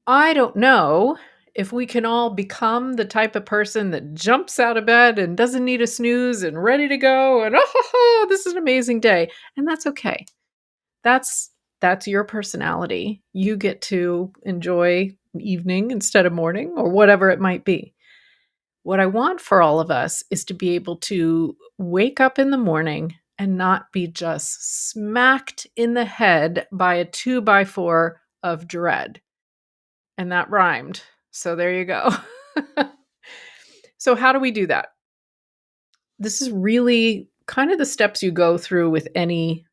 I don't know if we can all become the type of person that jumps out of bed and doesn't need a snooze and ready to go and, "Oh, this is an amazing day." And that's okay. That's that's your personality. You get to enjoy evening instead of morning or whatever it might be. What I want for all of us is to be able to wake up in the morning and not be just smacked in the head by a 2 by 4 of dread. And that rhymed. So there you go. So how do we do that? This is really kind of the steps you go through with any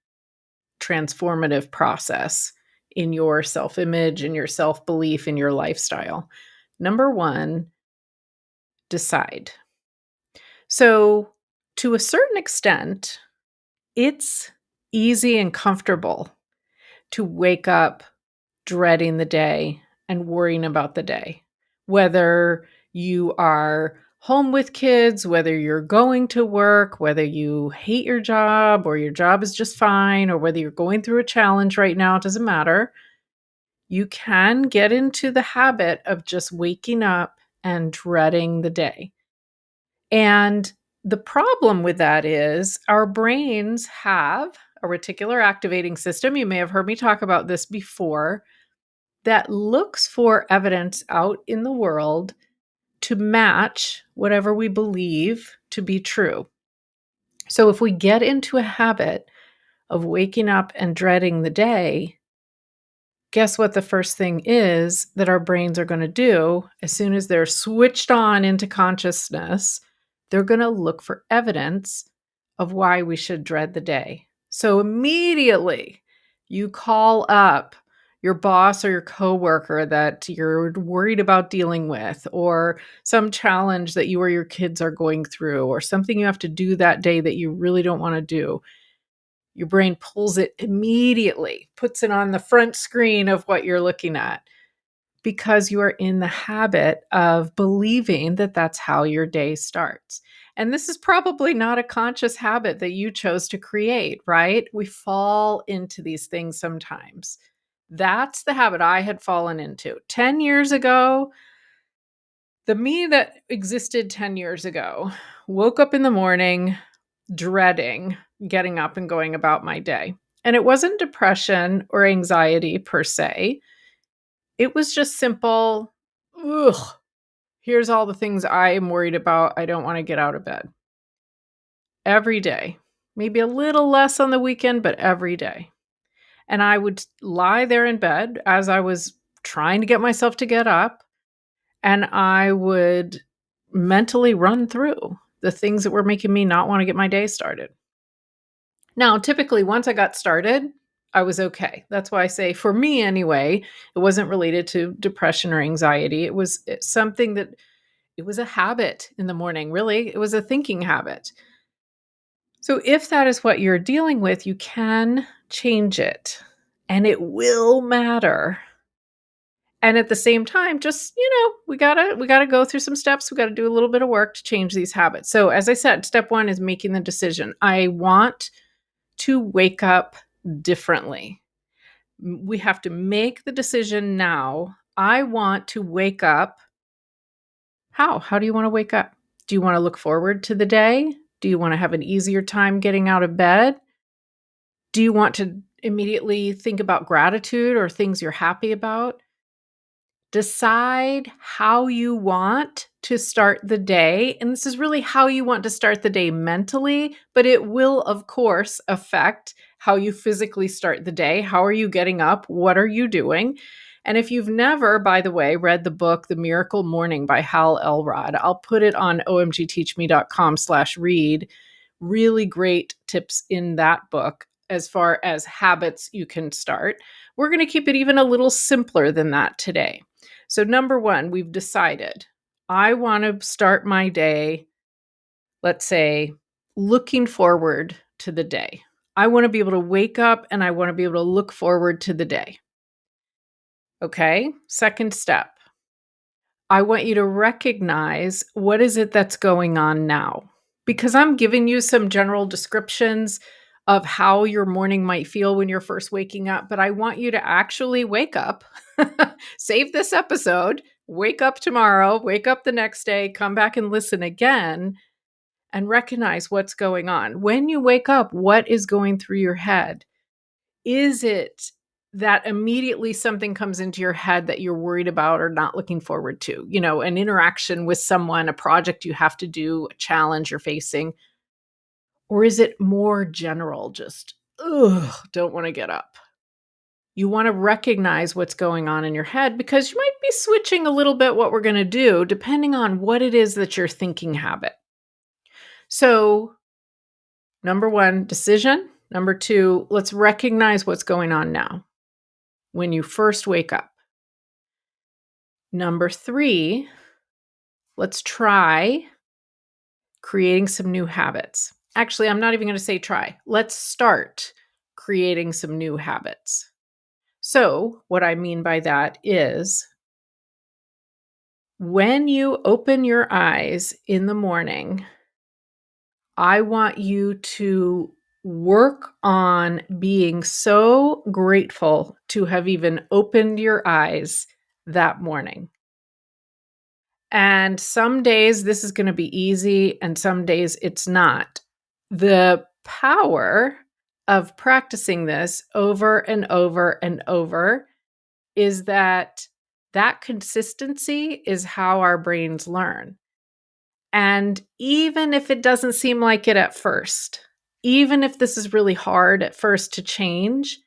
transformative process in your self-image, in your self-belief, in your lifestyle. Number 1, decide. So, to a certain extent, it's easy and comfortable to wake up dreading the day and worrying about the day. Whether you are home with kids, whether you're going to work, whether you hate your job or your job is just fine, or whether you're going through a challenge right now, it doesn't matter. You can get into the habit of just waking up and dreading the day. And the problem with that is our brains have a reticular activating system. You may have heard me talk about this before, that looks for evidence out in the world to match whatever we believe to be true. So if we get into a habit of waking up and dreading the day, guess what the first thing is that our brains are going to do as soon as they're switched on into consciousness? They're going to look for evidence of why we should dread the day. So immediately you call up your boss or your coworker that you're worried about dealing with, or some challenge that you or your kids are going through, or something you have to do that day that you really don't want to do. Your brain pulls it immediately, puts it on the front screen of what you're looking at because you are in the habit of believing that that's how your day starts. And this is probably not a conscious habit that you chose to create, right? We fall into these things sometimes. That's the habit I had fallen into. 10 years ago, the me that existed 10 years ago woke up in the morning dreading getting up and going about my day. And it wasn't depression or anxiety per se. It was just simple, ugh, here's all the things I am worried about. I don't want to get out of bed every day. Maybe a little less on the weekend, but every day. And I would lie there in bed as I was trying to get myself to get up, and I would mentally run through the things that were making me not want to get my day started. Now, typically, once I got started, I was okay. That's why I say, for me anyway, it wasn't related to depression or anxiety. It's something that it was a habit in the morning, really. It was a thinking habit. So, if that is what you're dealing with, you can change it and it will matter. And at the same time, just, we got to go through some steps. We got to do a little bit of work to change these habits. So, as I said, step 1 is making the decision. I want to wake up differently. We have to make the decision now. I want to wake up. How? How do you want to wake up? Do you want to look forward to the day? Do you want to have an easier time getting out of bed? Do you want to immediately think about gratitude or things you're happy about? Decide how you want to start the day. And this is really how you want to start the day mentally, but it will, of course, affect how you physically start the day. How are you getting up? What are you doing? And if you've never, by the way, read the book, The Miracle Morning by Hal Elrod, I'll put it on omgteachme.com/read. Really great tips in that book as far as habits you can start. We're going to keep it even a little simpler than that today. So, number 1, we've decided I want to start my day, let's say, looking forward to the day. I want to be able to wake up and I want to be able to look forward to the day. Okay. Second step, I want you to recognize what is it that's going on now, because I'm giving you some general descriptions of how your morning might feel when you're first waking up, but I want you to actually wake up, save this episode, wake up tomorrow, wake up the next day, come back and listen again and recognize what's going on. When you wake up, what is going through your head? Is it that immediately something comes into your head that you're worried about or not looking forward to? You know, an interaction with someone, a project you have to do, a challenge you're facing? Or is it more general, just, ugh, don't want to get up? You want to recognize what's going on in your head because you might be switching a little bit what we're going to do depending on what it is that your thinking habit. So, number one, decision. Number two, let's recognize what's going on now when you first wake up. Number three, let's try creating some new habits. Actually, I'm not even going to say try. Let's start creating some new habits. So, what I mean by that is when you open your eyes in the morning, I want you to work on being so grateful to have even opened your eyes that morning. And some days this is going to be easy, and some days it's not. The power of practicing this over and over and over is that consistency is how our brains learn. And even if it doesn't seem like it at first, even if this is really hard at first to change,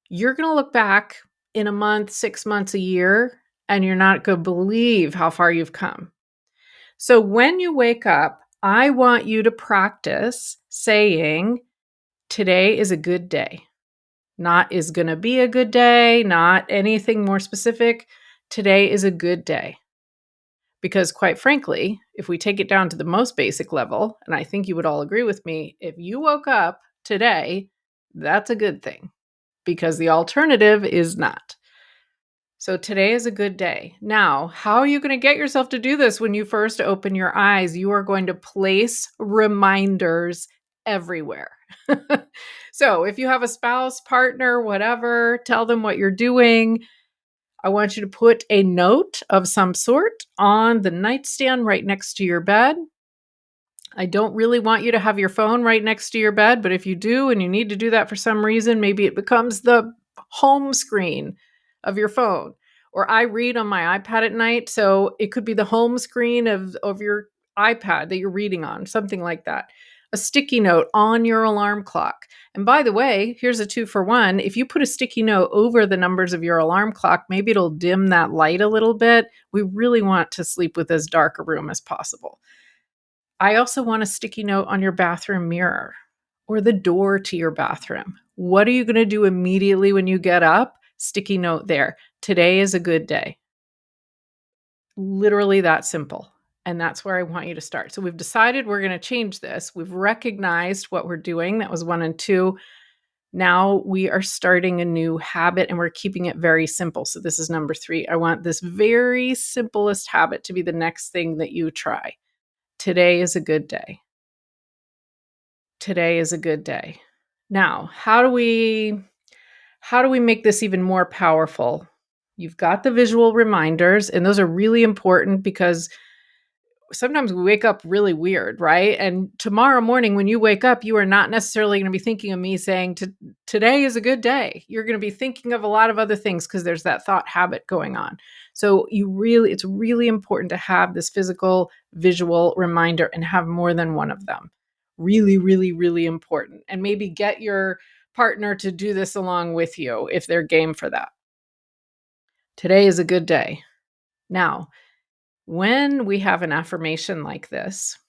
you're going to look back in a month, 6 months, a year, and you're not going to believe how far you've come. So when you wake up, I want you to practice saying, today is a good day. Not is going to be a good day, not anything more specific. Today is a good day. Because quite frankly, if we take it down to the most basic level, and I think you would all agree with me, if you woke up today, that's a good thing because the alternative is not. So today is a good day. Now, how are you going to get yourself to do this when you first open your eyes? You are going to place reminders everywhere. So if you have a spouse, partner, whatever, tell them what you're doing. I want you to put a note of some sort on the nightstand right next to your bed. I don't really want you to have your phone right next to your bed, but if you do and you need to do that for some reason, maybe it becomes the home screen of your phone. Or I read on my iPad at night, so it could be the home screen of your iPad that you're reading on, something like that. A sticky note on your alarm clock. And by the way, here's a 2-for-1. If you put a sticky note over the numbers of your alarm clock, maybe it'll dim that light a little bit. We really want to sleep with as dark a room as possible. I also want a sticky note on your bathroom mirror or the door to your bathroom. What are you going to do immediately when you get up? Sticky note there. Today is a good day. Literally that simple. And that's where I want you to start. So we've decided we're going to change this. We've recognized what we're doing. That was 1 and 2. Now we are starting a new habit and we're keeping it very simple. So this is number 3. I want this very simplest habit to be the next thing that you try. Today is a good day. Today is a good day. Now, how do we make this even more powerful? You've got the visual reminders, and those are really important because sometimes we wake up really weird, right? And tomorrow morning when you wake up, you are not necessarily going to be thinking of me saying today is a good day. You're going to be thinking of a lot of other things because there's that thought habit going on. So it's really important to have this physical visual reminder and have more than one of them. Really, really, really important. And maybe get your partner to do this along with you if they're game for that. Today is a good day. Now, when we have an affirmation like this,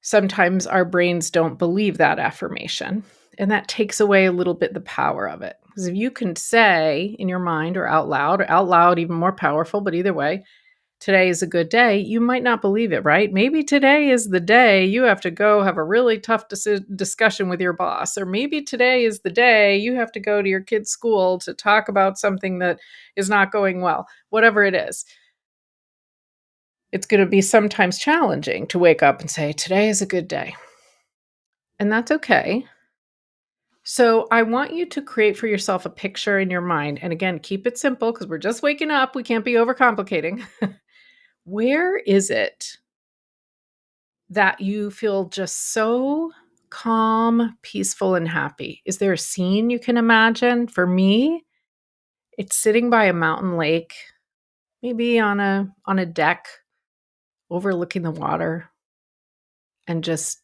sometimes our brains don't believe that affirmation, and that takes away a little bit the power of it. Because if you can say in your mind or out loud, even more powerful, but either way, today is a good day, you might not believe it, right? Maybe today is the day you have to go have a really tough discussion with your boss, or maybe today is the day you have to go to your kid's school to talk about something that is not going well, whatever it is. It's going to be sometimes challenging to wake up and say, today is a good day. and that's okay. So I want you to create for yourself a picture in your mind. And again, keep it simple because we're just waking up. We can't be overcomplicating. Where is it that you feel just so calm, peaceful, and happy? Is there a scene you can imagine? For me, it's sitting by a mountain lake, maybe on a deck overlooking the water and just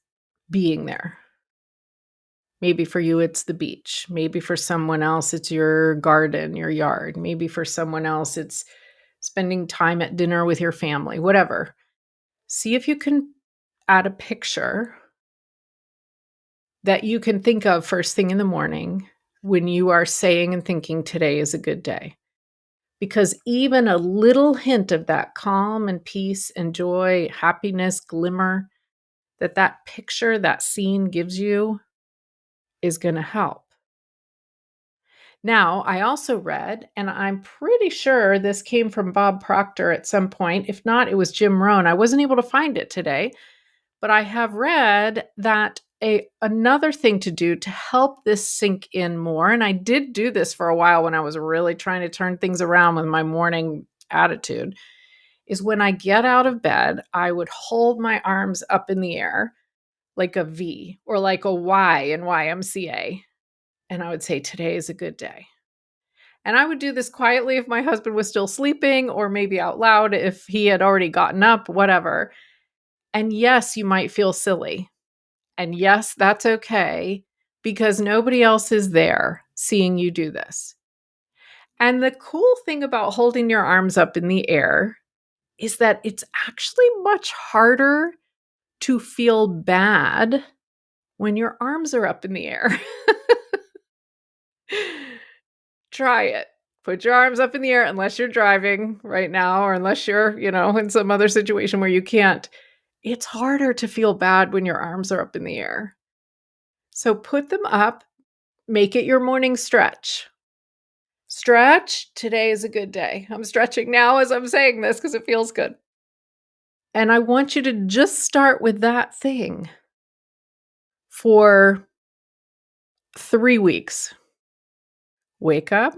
being there. Maybe for you, it's the beach. Maybe for someone else, it's your garden, your yard. Maybe for someone else, it's spending time at dinner with your family, whatever. See if you can add a picture that you can think of first thing in the morning when you are saying and thinking today is a good day. Because even a little hint of that calm and peace and joy, happiness, glimmer that picture, that scene gives you is going to help. Now, I also read, and I'm pretty sure this came from Bob Proctor at some point. If not, it was Jim Rohn. I wasn't able to find it today, but I have read that another thing to do to help this sink in more, and I did do this for a while when I was really trying to turn things around with my morning attitude, is when I get out of bed, I would hold my arms up in the air like a V or like a Y in YMCA. And I would say, today is a good day. And I would do this quietly if my husband was still sleeping, or maybe out loud if he had already gotten up, whatever. And yes, you might feel silly. And yes, that's okay because nobody else is there seeing you do this. And the cool thing about holding your arms up in the air is that it's actually much harder to feel bad when your arms are up in the air. Try it. Put your arms up in the air unless you're driving right now or unless you're, in some other situation where you can't. It's harder to feel bad when your arms are up in the air. So put them up, make it your morning stretch. Stretch. Today is a good day. I'm stretching now as I'm saying this because it feels good. And I want you to just start with that thing for 3 weeks. Wake up.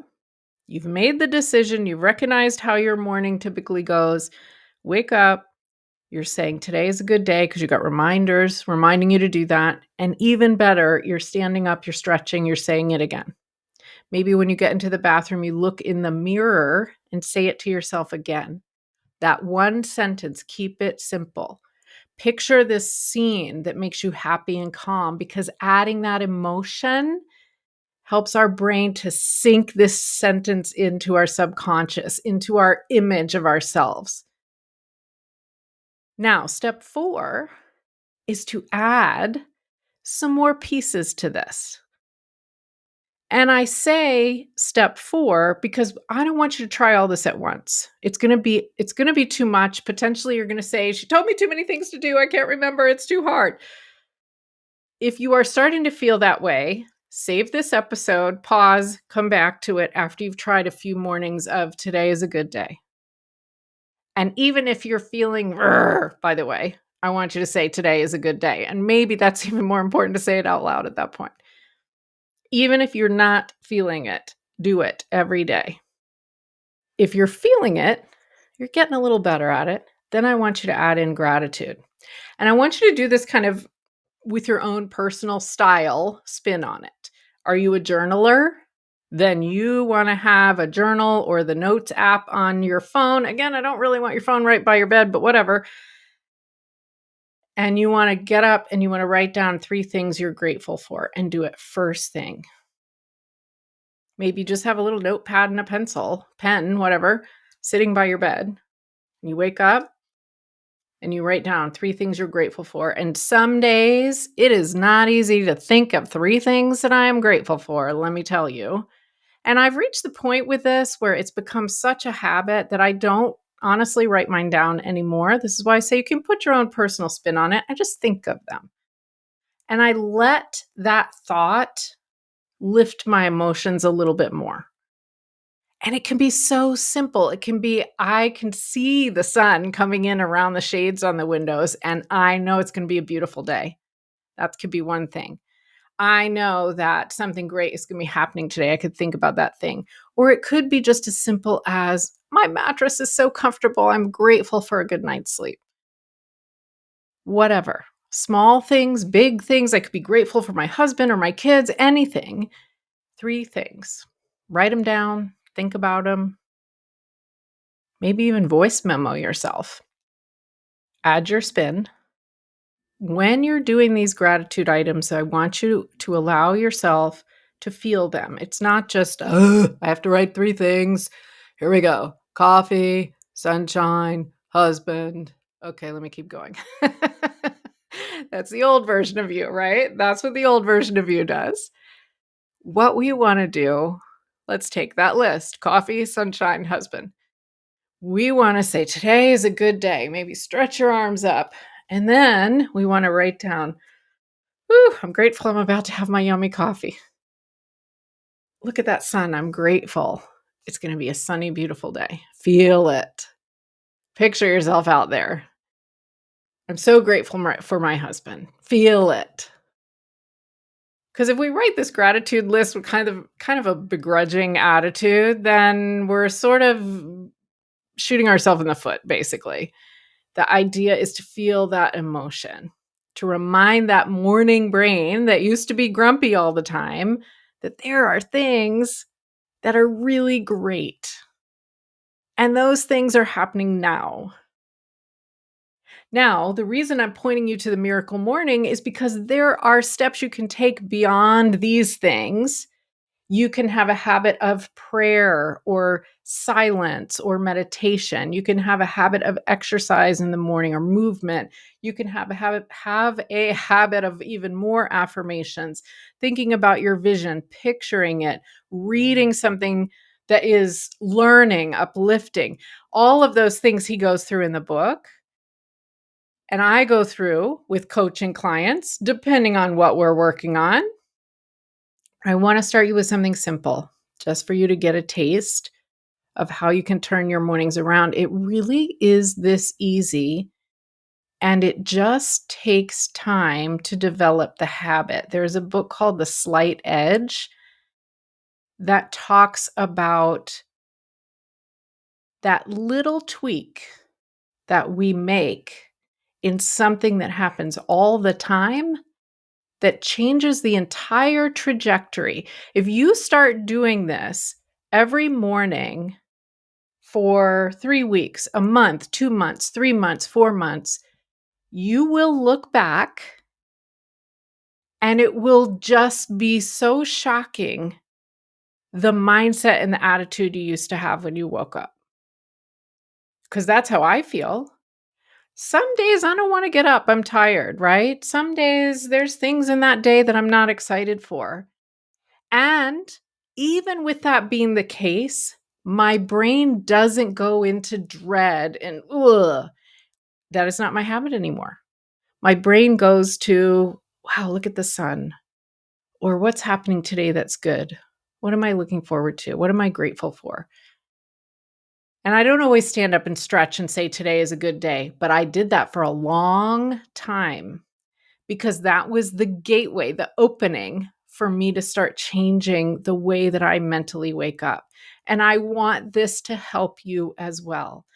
You've made the decision. You've recognized how your morning typically goes. Wake up. You're saying today is a good day because you got reminders reminding you to do that. And even better, you're standing up, you're stretching, you're saying it again. Maybe when you get into the bathroom, you look in the mirror and say it to yourself again. That one sentence, keep it simple. Picture this scene that makes you happy and calm because adding that emotion helps our brain to sink this sentence into our subconscious, into our image of ourselves. Now, step 4 is to add some more pieces to this. And I say step 4 because I don't want you to try all this at once. It's going to be too much. Potentially you're going to say, "She told me too many things to do. I can't remember. It's too hard." If you are starting to feel that way, save this episode, pause, come back to it after you've tried a few mornings of today is a good day. And even if you're feeling, by the way, I want you to say today is a good day. And maybe that's even more important to say it out loud at that point. Even if you're not feeling it, do it every day. If you're feeling it, you're getting a little better at it, then I want you to add in gratitude. And I want you to do this kind of with your own personal style spin on it. Are you a journaler? Then you want to have a journal or the notes app on your phone. Again, I don't really want your phone right by your bed, but whatever. And you want to get up and you want to write down 3 things you're grateful for and do it first thing. Maybe just have a little notepad and a pencil, pen, whatever, sitting by your bed. You wake up and you write down 3 things you're grateful for. And some days it is not easy to think of 3 things that I am grateful for, let me tell you. And I've reached the point with this where it's become such a habit that I don't honestly write mine down anymore. This is why I say you can put your own personal spin on it. I just think of them. And I let that thought lift my emotions a little bit more. And it can be so simple. It can be, I can see the sun coming in around the shades on the windows, and I know it's going to be a beautiful day. That could be one thing. I know that something great is going to be happening today. I could think about that thing. Or it could be just as simple as my mattress is so comfortable. I'm grateful for a good night's sleep. Whatever. Small things, big things. I could be grateful for my husband or my kids, anything. 3 things. Write them down, think about them, maybe even voice memo yourself. Add your spin. When you're doing these gratitude items, I want you to allow yourself to feel them. It's not just, I have to write 3 things. Here we go. Coffee, sunshine, husband. Okay, let me keep going. That's the old version of you, right? That's what the old version of you does. What we want to do, let's take that list: coffee, sunshine, husband. We want to say, today is a good day. Maybe stretch your arms up. And then we want to write down, whew, I'm grateful I'm about to have my yummy coffee. Look at that sun. I'm grateful. It's going to be a sunny, beautiful day. Feel it. Picture yourself out there. I'm so grateful for my husband. Feel it. Because if we write this gratitude list with kind of a begrudging attitude, then we're sort of shooting ourselves in the foot, basically. The idea is to feel that emotion, to remind that morning brain that used to be grumpy all the time that there are things that are really great. And those things are happening now. Now, the reason I'm pointing you to the miracle morning is because there are steps you can take beyond these things. You can have a habit of prayer or silence or meditation. You can have a habit of exercise in the morning or movement. You can have a habit of even more affirmations, thinking about your vision, picturing it, reading something that is learning, uplifting. All of those things he goes through in the book. And I go through with coaching clients, depending on what we're working on. I want to start you with something simple, just for you to get a taste of how you can turn your mornings around. It really is this easy, and it just takes time to develop the habit. There's a book called The Slight Edge that talks about that little tweak that we make in something that happens all the time that changes the entire trajectory. If you start doing this every morning for 3 weeks, a month, 2 months, 3 months, 4 months, you will look back and it will just be so shocking, the mindset and the attitude you used to have when you woke up. Because that's how I feel. Some days I don't want to get up. I'm tired, right? Some days there's things in that day that I'm not excited for. And even with that being the case, my brain doesn't go into dread and, ugh, that is not my habit anymore. My brain goes to, wow, look at the sun. Or what's happening today that's good? What am I looking forward to? What am I grateful for? And I don't always stand up and stretch and say today is a good day, but I did that for a long time because that was the gateway, the opening for me to start changing the way that I mentally wake up. And I want this to help you as well.